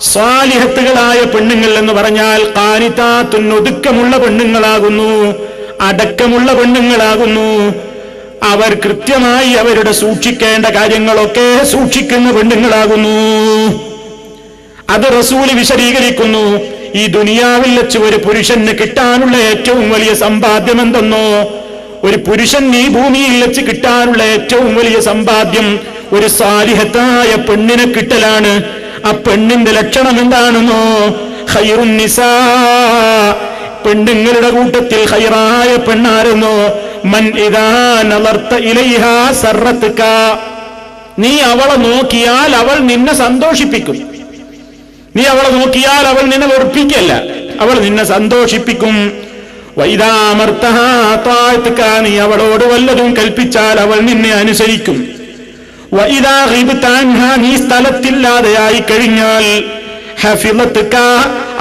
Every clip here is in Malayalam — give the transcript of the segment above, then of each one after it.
സ്വാലിഹത്തുകളായ പെണ്ണുങ്ങൾ എന്ന് പറഞ്ഞാൽ ഖാനിതാത്തുൻ, ഒതുക്കമുള്ള പെണ്ണുങ്ങളാകുന്നു, അടക്കമുള്ള പെണ്ണുങ്ങളാകുന്നു. അവർ കൃത്യമായി അവരുടെ സൂക്ഷിക്കേണ്ട കാര്യങ്ങളൊക്കെ സൂക്ഷിക്കുന്ന പെണ്ണുങ്ങളാകുന്നു. അത് റസൂൽ വിശദീകരിക്കുന്നു. ഈ ദുനിയാവിൽ വെച്ച് ഒരു പുരുഷന് കിട്ടാനുള്ള ഏറ്റവും വലിയ സമ്പാദ്യം എന്തെന്നോ? ഒരു പുരുഷൻ ഈ ഭൂമിയിൽ വെച്ച് കിട്ടാനുള്ള ഏറ്റവും വലിയ സമ്പാദ്യം ഒരു സാലിഹത്തായ പെണ്ണിനെ കിട്ടലാണ്. ആ പെണ്ണിന്റെ ലക്ഷണം എന്താണെന്നോ? ഖൈറുൻ നിസാ, പെണ്ണുങ്ങളുടെ കൂട്ടത്തിൽ ഖൈറായ പെണ്ണാരെന്നോ? മൻ ഇദാ നളർത ഇലൈഹാ സർറത്ക, നീ അവളെ നോക്കിയാൽ അവൾ നിന്നെ സന്തോഷിപ്പിക്കും. നീ അവളെ നോക്കിയാൽ അവൾ നിന്നെ വെറുപ്പിക്കല്ല, അവൾ നിന്നെ സന്തോഷിപ്പിക്കും. വൈദാ അമർതഹാ അതാഅത്ക, നീ അവളോട് വല്ലതും കൽപ്പിച്ചാൽ അവൾ നിന്നെ അനുസരിക്കും. വഇദാ ഗിബ്ത അൻഹാ, നീ സ്ഥലത്തില്ലാതെയായി കഴിഞ്ഞാൽ ഹഫിളത്ക,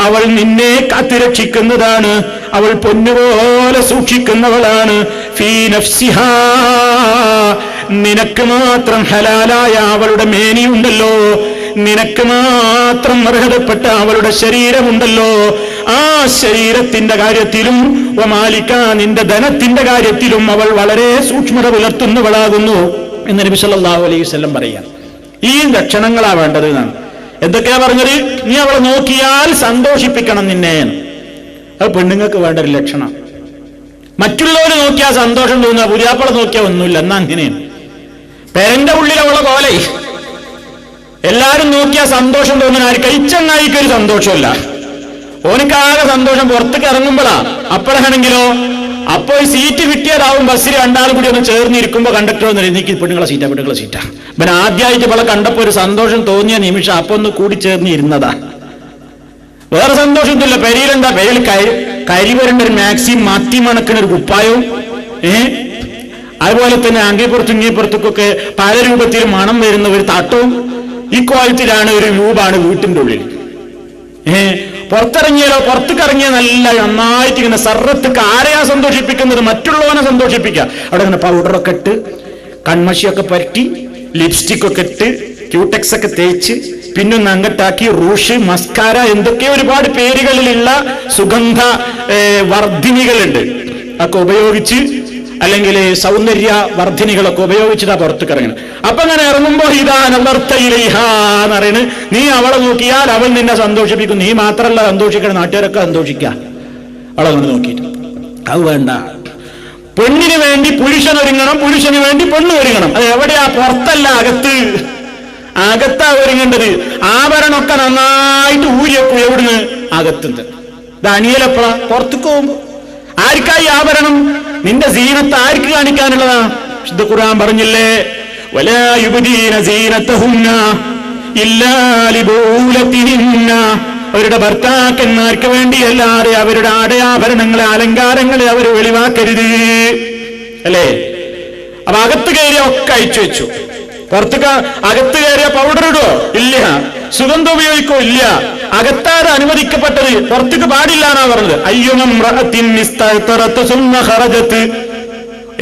അവൾ നിന്നെ കാത്തുരക്ഷിക്കുന്നതാണ്, അവൾ പൊന്നുപോലെ സൂക്ഷിക്കുന്നവളാണ്. ഫീ നഫ്സിഹാ, നിനക്ക് മാത്രം ഹലാലായ അവളുടെ മേനിയുണ്ടല്ലോ, നിനക്ക് മാത്രം അർഹതപ്പെട്ട അവളുടെ ശരീരമുണ്ടല്ലോ, ആ ശരീരത്തിന്റെ കാര്യത്തിലും വമാലിക, നിന്റെ ധനത്തിന്റെ കാര്യത്തിലും അവൾ വളരെ സൂക്ഷ്മത പുലർത്തുന്നവളാകുന്നു എന്ന് നബി സല്ലല്ലാഹു അലൈഹി വസല്ലം പറയാം. ഈ ലക്ഷണങ്ങളാ വേണ്ടത് എന്നാണ്. എന്തൊക്കെയാ പറഞ്ഞത്? നീ അവളെ നോക്കിയാൽ സന്തോഷിപ്പിക്കണം നിന്നെ. അത് പെണ്ണുങ്ങൾക്ക് വേണ്ട ഒരു ലക്ഷണം. മറ്റുള്ളവരെ നോക്കിയാൽ സന്തോഷം തോന്നുക, പുതിയാപ്പളെ നോക്കിയാൽ ഒന്നുമില്ല. എന്നാ അങ്ങനെയാണ് പേരന്റെ ഉള്ളിൽ അവളെ പോലെ എല്ലാരും നോക്കിയാൽ സന്തോഷം തോന്നുന്ന ആര്? കഴിച്ചങ്ങായിക്കൊരു സന്തോഷമല്ല, ഓനക്കാകെ സന്തോഷം പുറത്തേക്ക് ഇറങ്ങുമ്പോഴാ. അപ്പോഴാണെങ്കിലോ അപ്പോൾ സീറ്റ് കിട്ടിയതാവും ബസ്സിൽ രണ്ടാളും കൂടി ഒന്ന് ചേർന്നിരിക്കുമ്പോ കണ്ടക്ടർ ഒന്ന് എനിക്ക് പെണ്ണുങ്ങളെ സീറ്റാ. പിന്നെ ആദ്യമായിട്ട് ഇവളെ കണ്ടപ്പോ ഒരു സന്തോഷം തോന്നിയ നിമിഷം അപ്പൊ ഒന്ന് കൂടി ചേർന്നിരുന്നതാ. വേറെ സന്തോഷമൊന്നുമില്ല. പെരിയിലെന്താ? പെരിയിൽ കരി വരേണ്ട ഒരു മാക്സിം മാറ്റി മണക്കുന്ന ഒരു കുപ്പായവും, അതുപോലെ തന്നെ അങ്ങേപ്പുറത്തും ഇങ്ങേപ്പുറത്തേക്കൊക്കെ പല രൂപത്തിൽ മണം വരുന്ന ഒരു തട്ടവും, ഈ ക്വാളിറ്റിയിലാണ് ഒരു രൂപമാണ് വീട്ടിന്റെ ഉള്ളിൽ. പുറത്തിറങ്ങിയാലോ, പുറത്തേക്ക് ഇറങ്ങിയ നല്ല നന്നായിട്ട് ഇങ്ങനെ സർറത്തൊക്കെ ആരെയാ സന്തോഷിപ്പിക്കുന്നത്? മറ്റുള്ളവനെ സന്തോഷിപ്പിക്കുക. അവിടെ ഇങ്ങനെ പൗഡറൊക്കെ ഇട്ട്, കൺമഷിയൊക്കെ പരട്ടി, ലിപ്സ്റ്റിക് ഒക്കെ ഇട്ട്, ക്യൂടെക്സ് ഒക്കെ തേച്ച്, പിന്നൊന്ന് അങ്ങട്ടാക്കി, റൂഷ്, മസ്കാര, എന്തൊക്കെ ഒരുപാട് പേരുകളിലുള്ള സുഗന്ധ വർദ്ധിനികളുണ്ട്. ഒക്കെ ഉപയോഗിച്ച്, അല്ലെങ്കിൽ സൗന്ദര്യ വർദ്ധിനികളൊക്കെ ഉപയോഗിച്ചിട്ടാ പുറത്തേക്ക് ഇറങ്ങണം. അപ്പൊ അങ്ങനെ ഇറങ്ങുമ്പോ ഇതാ നളർത്തയിലേഹാ എന്ന് പറയുന്നത്, നീ അവളെ നോക്കിയാൽ അവൾ നിന്നെ സന്തോഷിപ്പിക്കും. നീ മാത്രമല്ല സന്തോഷിക്കണം, നാട്ടുകാരൊക്കെ സന്തോഷിക്കുക അവളെ കൊണ്ട് നോക്കിയിട്ട്. അത് വേണ്ട. പെണ്ണിന് വേണ്ടി പുരുഷൻ ഒരുങ്ങണം, പുരുഷന് വേണ്ടി പെണ്ണ് ഒരുങ്ങണം. അത് എവിടെയാ? പുറത്തല്ല, അകത്ത്. അകത്താ ഒരുങ്ങേണ്ടത്. ആഭരണമൊക്കെ നന്നായിട്ട് ഊരിയപ്പോ എവിടുന്ന്? അകത്തുണ്ട്. ഇത് അണിയലപ്പഴ പുറത്തേക്ക് പോകുമ്പോ. ആർക്കായി ആഭരണം? നിന്റെ സീനത്ത് ആർക്ക് കാണിക്കാനുള്ളതാ? വിശുദ്ധ ഖുർആൻ പറഞ്ഞില്ലേ, വലാ യുബ്ദീന സീനതഹുന്ന ഇല്ലാ ലിബൂലതിഹിന്ന, അവരുടെ ഭർത്താക്കന്മാർക്ക് വേണ്ടിയല്ലാതെ അവരുടെ ആടയാഭരണങ്ങളെ, അലങ്കാരങ്ങളെ അവർ വെളിവാക്കരുത്. അല്ലേ? അപ്പൊ അകത്ത് കയറിയ ഒക്കെ അയച്ചു വെച്ചു. പുറത്തേക്ക് അകത്ത് കയറിയ പൗഡർ ഇടുവോ? ഇല്ല. സുഗന്ധം ഉപയോഗിക്കോ? ഇല്ല. അകത്താതെ അനുവദിക്കപ്പെട്ടത്, പുറത്തേക്ക് പാടില്ല എന്നാ പറഞ്ഞത്.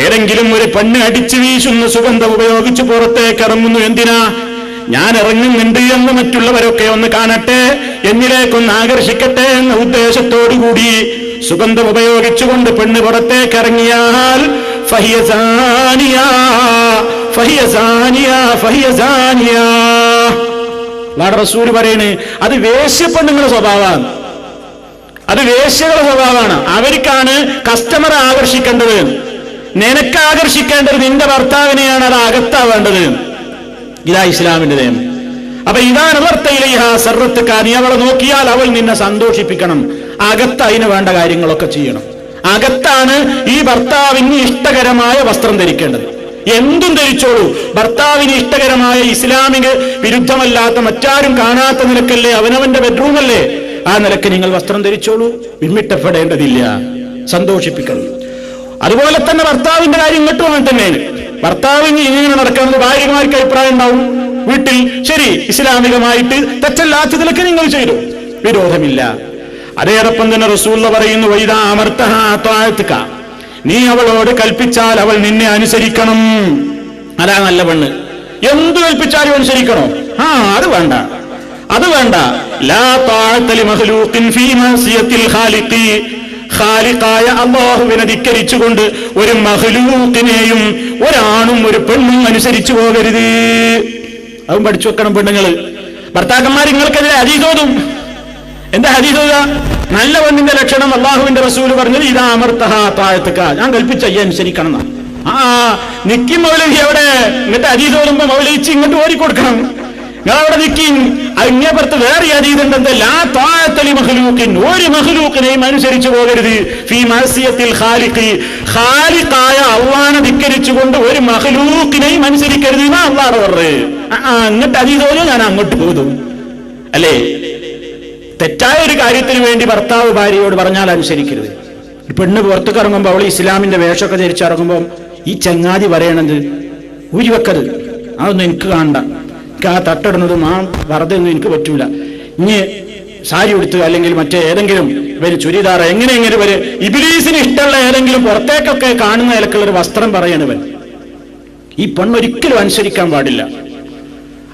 ഏതെങ്കിലും ഒരു പെണ്ണ് അടിച്ചു വീശുന്ന സുഗന്ധം ഉപയോഗിച്ച് പുറത്തേക്ക് ഇറങ്ങുന്നു. എന്തിനാ? ഞാൻ ഇറങ്ങുന്നുണ്ട് എന്ന് മറ്റുള്ളവരൊക്കെ ഒന്ന് കാണട്ടെ, എന്നിലേക്കൊന്ന് ആകർഷിക്കട്ടെ എന്ന ഉദ്ദേശത്തോടുകൂടി സുഗന്ധം ഉപയോഗിച്ചുകൊണ്ട് പെണ്ണ് പുറത്തേക്ക് ഇറങ്ങിയാൽ ഫഹിയ സാനിയ, ഫഹിയ സാനിയ, ഫഹിയ സാനിയ. റസൂൽ പറയണേ, അത് വേശ്യപ്പെണ്ണുങ്ങളുടെ സ്വഭാവമാണ്, അത് വേശ്യകളുടെ സ്വഭാവമാണ്. അവർക്കാണ് കസ്റ്റമറെ ആകർഷിക്കേണ്ടത്. നിനക്ക് ആകർഷിക്കേണ്ടത് നിന്റെ ഭർത്താവിനെയാണ്, അത് അകത്താവേണ്ടത്. ഇതാ ഇസ്ലാമിന്റെ നിയമം. അപ്പൊ ഇതാണ് ഭർത്തയിലേഹാ സർറത്തുക, നീ അവളെ നോക്കിയാൽ അവൾ നിന്നെ സന്തോഷിപ്പിക്കണം. അകത്ത് അതിന് വേണ്ട കാര്യങ്ങളൊക്കെ ചെയ്യണം. അകത്താണ് ഈ ഭർത്താവിന് ഇഷ്ടകരമായ വസ്ത്രം ധരിക്കേണ്ടത്. എന്തും ധരിച്ചോളൂ. ഭർത്താവിന് ഇഷ്ടകരമായ, ഇസ്ലാമിക വിരുദ്ധമല്ലാത്ത, മറ്റാരും കാണാത്ത നിലക്കല്ലേ, അവനവന്റെ ബെഡ്റൂമല്ലേ, ആ നിലക്ക് നിങ്ങൾ വസ്ത്രം ധരിച്ചോളൂ. വിമ്മിട്ടപ്പെടേണ്ടതില്ല, സന്തോഷിപ്പിക്കണം. അതുപോലെ തന്നെ ഭർത്താവിന്റെ കാര്യം ഇങ്ങോട്ടും അങ്ങനെ തന്നെയാണ്. ഭർത്താവിന് ഇങ്ങനെ നടക്കുന്നത് ഭാര്യമാർക്ക് അഭിപ്രായം ഉണ്ടാവും വീട്ടിൽ. ശരി, ഇസ്ലാമികമായിട്ട് തെറ്റല്ലാത്തതിലൊക്കെ നിങ്ങൾ ചെയ്തു, വിരോധമില്ല. അതേടൊപ്പം തന്നെ റസൂൽ പറയുന്നു, വൈദാ അമർതഹാ അതാഅത്ക, നീ അവളോട് കൽപ്പിച്ചാൽ അവൾ നിന്നെ അനുസരിക്കണം. അതാ നല്ല പെണ്ണ്. എന്ത് കൽപ്പിച്ചാലും അനുസരിക്കണോ? അത് വേണ്ട, അത് വേണ്ട. ലാ താഅത ലിമഖ്ലൂഖിൻ ഫീ മഅസിയത്തിൽ ഖാലിഖി, ഖാലിഖായ അല്ലാഹുവിനെ ധിക്കരിച്ചുകൊണ്ട് ഒരു മഖ്ലൂഖിനെയും ഒരാണും ഒരു പെണ്ണും അനുസരിച്ചു പോകരുത്. അതും പഠിച്ചു വെക്കണം പെണ്ണുങ്ങള്. ഭർത്താക്കന്മാർ നിങ്ങൾക്കെതിരെ ഹദീസ് ഓതും. എന്താ ഹദീസ് ഓതുക? നല്ല പെണ്ണിന്റെ ലക്ഷണം അല്ലാഹുവിന്റെ റസൂല് പറഞ്ഞത് ഇദാ അമർതഹാ താഅതുക, ഞാൻ കൽപ്പിച്ച അനുസരിക്കണം എന്നാ. നിക്കി മൗലവി എവിടെ? ഇങ്ങോട്ട് ഹദീസ് ഓതുമ്പോ മൗലവിച്ച് ഇങ്ങോട്ട് ഓടിക്കൊടുക്കണം. നിങ്ങളവിടെ നിക്കി. അങ്ങേപ്പുറത്ത് വേറെ ഹദീസുണ്ട്, ലാ താഅത ലിമഖ്ലൂഖിൻ, ഒരു മഖ്ലൂഖിനെയും അനുസരിച്ചു പോകരുത് ഫീ മഅസിയത്തിൽ ഖാലിഖി, ഖാലിഖായ അല്ലാഹുവിനെ ധിക്കരിച്ചുകൊണ്ട് ഒരു മഖ്ലൂഖിനെയും അനുസരിക്കരുത് എന്നാ അല്ലാഹു പറഞ്ഞത്. അങ്ങോട്ട് ഹദീസ് ഓതും, ഞാൻ അങ്ങോട്ട് പോകും അല്ലേ? തെറ്റായ ഒരു കാര്യത്തിന് വേണ്ടി ഭർത്താവ് ഭാര്യയോട് പറഞ്ഞാൽ അനുസരിക്കരുത്. പെണ്ണ് പുറത്തേക്ക് ഇറങ്ങുമ്പോൾ അവൾ ഇസ്ലാമിന്റെ വേഷമൊക്കെ ധരിച്ചിറങ്ങുമ്പോൾ ഈ ചങ്ങാതി പറയണത് ഊരിവെക്കരുത്, അതൊന്നും എനിക്ക് കാണണ്ട, എനിക്ക് ആ തട്ടിടുന്നതും ആ വറുതൊന്നും എനിക്ക് പറ്റൂല, ഇനി സാരി ഉടുത്ത് അല്ലെങ്കിൽ മറ്റേ ഏതെങ്കിലും ഇവര് ചുരിദാർ എങ്ങനെയെങ്കിലും ഇവര് ഇബ്ലീസിന് ഇഷ്ടമുള്ള ഏതെങ്കിലും പുറത്തേക്കൊക്കെ കാണുന്ന നിലക്കുള്ളൊരു വസ്ത്രം പറയണവൻ. ഈ പെണ്ണൊരിക്കലും അനുസരിക്കാൻ പാടില്ല,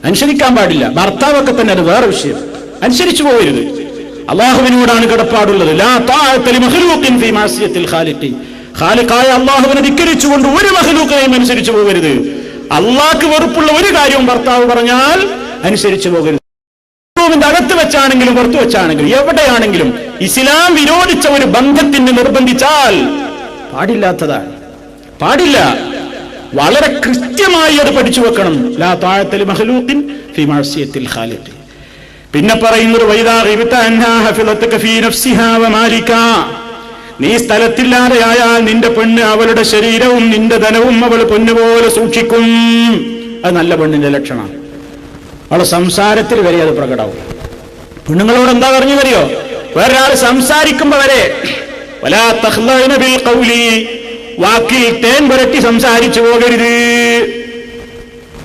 അനുസരിക്കാൻ പാടില്ല. ഭർത്താവൊക്കെ തന്നെ അത് വേറെ വിഷയം, അനുസരിച്ചു പോകരുത്. അള്ളാഹുവിനോടാണ് കടപ്പാടുള്ളത്. ലാ താഅത ലിമഖ്ലൂഖിൻ ഫീ മഅസിയത്തിൽ ഖാലിഖി, ഖാലിഖായ അള്ളാഹുവിനെ ധിക്കരിച്ചുകൊണ്ട് ഒരു മഖ്ലൂഖിനെയും അനുസരിച്ചു പോകരുത്. അള്ളാഹ്ക്ക് വെറുപ്പുള്ള ഒരു കാര്യവും ഭർത്താവ് പറഞ്ഞാൽ അനുസരിച്ചു പോകരുത്. റൂമിന്റെ അകത്ത് വെച്ചാണെങ്കിലും പുറത്തു വെച്ചാണെങ്കിലും എവിടെയാണെങ്കിലും ഇസ്ലാം വിരോധിച്ച ഒരു ബന്ധത്തിന് നിർബന്ധിച്ചാൽ പാടില്ലാത്തതാണ്, പാടില്ല. വളരെ കൃത്യമായി അത് പഠിച്ചു വെക്കണം. ലാ താഅത ലിമഖ്ലൂഖിൻ ഫീ മഅസിയത്തിൽ ഖാലിഖി. പിന്നെ പറയുന്നത് വൈദാ ഗിബ്ത അൻഹാ ഹഫിളതക ഫീ നഫ്സിഹാ വമാലികാ, നീ സ്ഥലത്തില്ലാതെയായാൽ നിന്റെ പെണ്ണ് അവളുടെ ശരീരവും നിന്റെ ധനവും അവൾ പൊന്നുപോലെ സൂക്ഷിക്കും. അത് നല്ല പെണ്ണിന്റെ ലക്ഷണമാണ്. അവളെ സംസാരത്തിൽ വരെ അത് പ്രകടമാവും. പെണ്ണുങ്ങളോട് എന്താ പറഞ്ഞു തരിയോ? വേറൊരാൾ സംസാരിക്കുമ്പോ വരെ വലാ തഖ്ലഅന ബിൽ ഖൗലി, വാക്കിൽ തേൻ പുരട്ടി സംസാരിച്ചു പോകരുത്.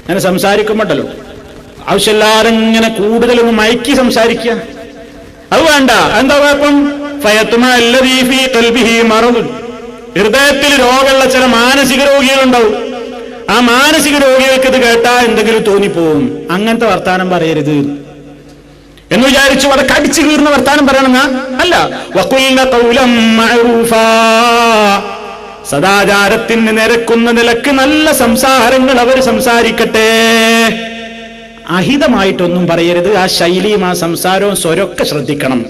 അങ്ങനെ സംസാരിക്കുമ്പോണ്ടല്ലോ ആവശ്യമില്ലാതെ ഇങ്ങനെ കൂടുതലൊന്ന് മയക്കി സംസാരിക്കുക, അത് വേണ്ട. എന്താ കുഴപ്പം? ഹൃദയത്തിൽ രോഗമുള്ള ചില മാനസിക രോഗികളുണ്ടാവും. ആ മാനസിക രോഗികൾക്ക് ഇത് കേട്ടാ എന്തെങ്കിലും തോന്നിപ്പോവും. അങ്ങനത്തെ വർത്താനം പറയരുത് എന്ന് വിചാരിച്ചു അവിടെ കടിച്ചു കീറുന്ന വർത്താനം പറയണമെന്ന അല്ല. വഖുൽന ഖൗലൻ മഅറൂഫാ, സദാചാരത്തിന് നിരക്കുന്ന നിലക്ക് നല്ല സംസാരങ്ങൾ അവർ സംസാരിക്കട്ടെ. അഹിതമായിട്ടൊന്നും പറയരുത്. ആ ശൈലിയും ആ സംസാരവും സ്വരമൊക്കെ ശ്രദ്ധിക്കണം.